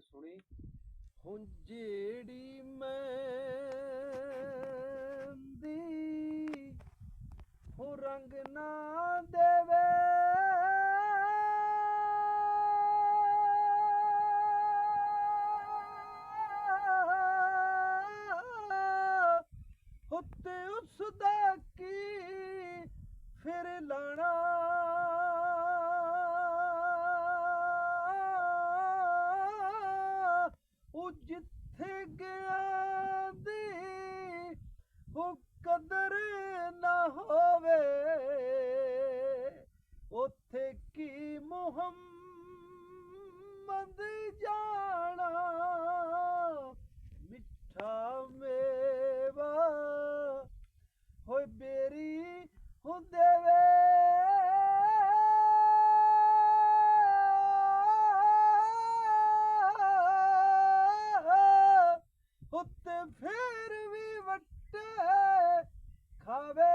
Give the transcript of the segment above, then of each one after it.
ਸੁਣੀ। ਹੁਣ ਜਿਹੜੀ ਮਹਿੰਦੀ ਹੋ ਰੰਗ ਨਾ ਦੇਵੇ, ਉੱਤੇ ਉਸਦਾ ਕੀ ਫਿਰ ਲਾਣਾ। ਉਹ ਜਿੱਥੇ ਗਿਆ ਦੀ ਉਹ ਕਦਰ ਨਾ ਹੋਵੇ, ਉੱਥੇ ਕੀ ਮੁਹੰਮਦ ਜਾਣਾ। ਮਿੱਠਾ ਮੇਵਾ ਹੋਏ ਬੇਰੀ ਹੋ ਦੇਵੇ, ਉੱਤੇ ਫੇਰ ਵੀ ਵੱਟੇ ਖਾਵੇ।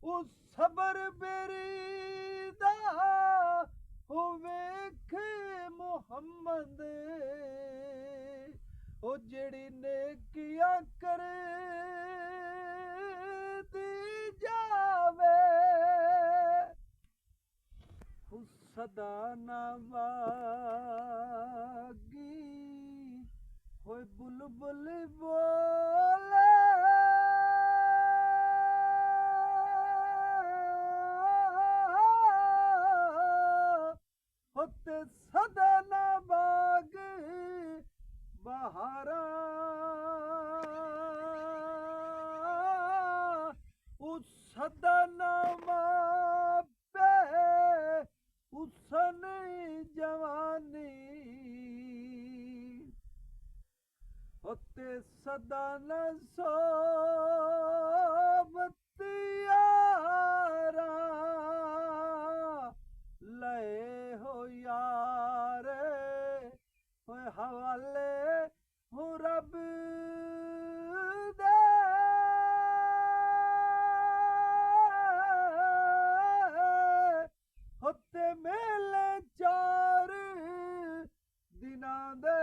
ਉਹ ਸਬਰ ਬੇਰੀ ਦਾ ਉਹ ਵੇਖ ਮੁਹੰਮਦ, ਉਹ ਜਿਹੜੀ ਨੇਕੀਆਂ ਕਰਦੀ ਜਾਵੇ। ਉਹ ਸਦਾ ਨਾ ਵਾਗੀ ਹੋਏ ਬੁਲਬੁਲ ਬੋਲੇ, ਉੱਤੇ ਸਦਾ ਨਾ ਬਾਗ ਬਹਾਰਾਂ। ਉਹ ਸਦਾ ਨਾ ਮਾਪੇ ਉਸਨ ਜਵਾਨੀ, ਉੱਤੇ ਸਦਾ ਨਾ ਸੋਬਤ ਯਾਰਾਂ। ਲਏ ਹੋ ਯਾਰੇ ਹੋਏ ਹਵਾਲੇ ਹੋ ਰੱਬ ਦੇ, ਉੱਤੇ ਮੇਲੇ 4 ਦਿਨਾਂ ਦੇ।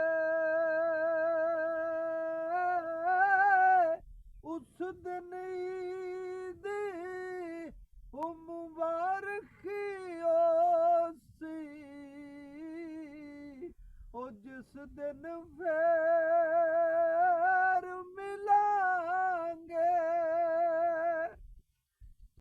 ਉਸ ਦਿਨ ਈਦ ਉਹ ਮੁਬਾਰਕ ਸੀ, ਉਹ ਜਿਸ ਦਿਨ ਫੇਰ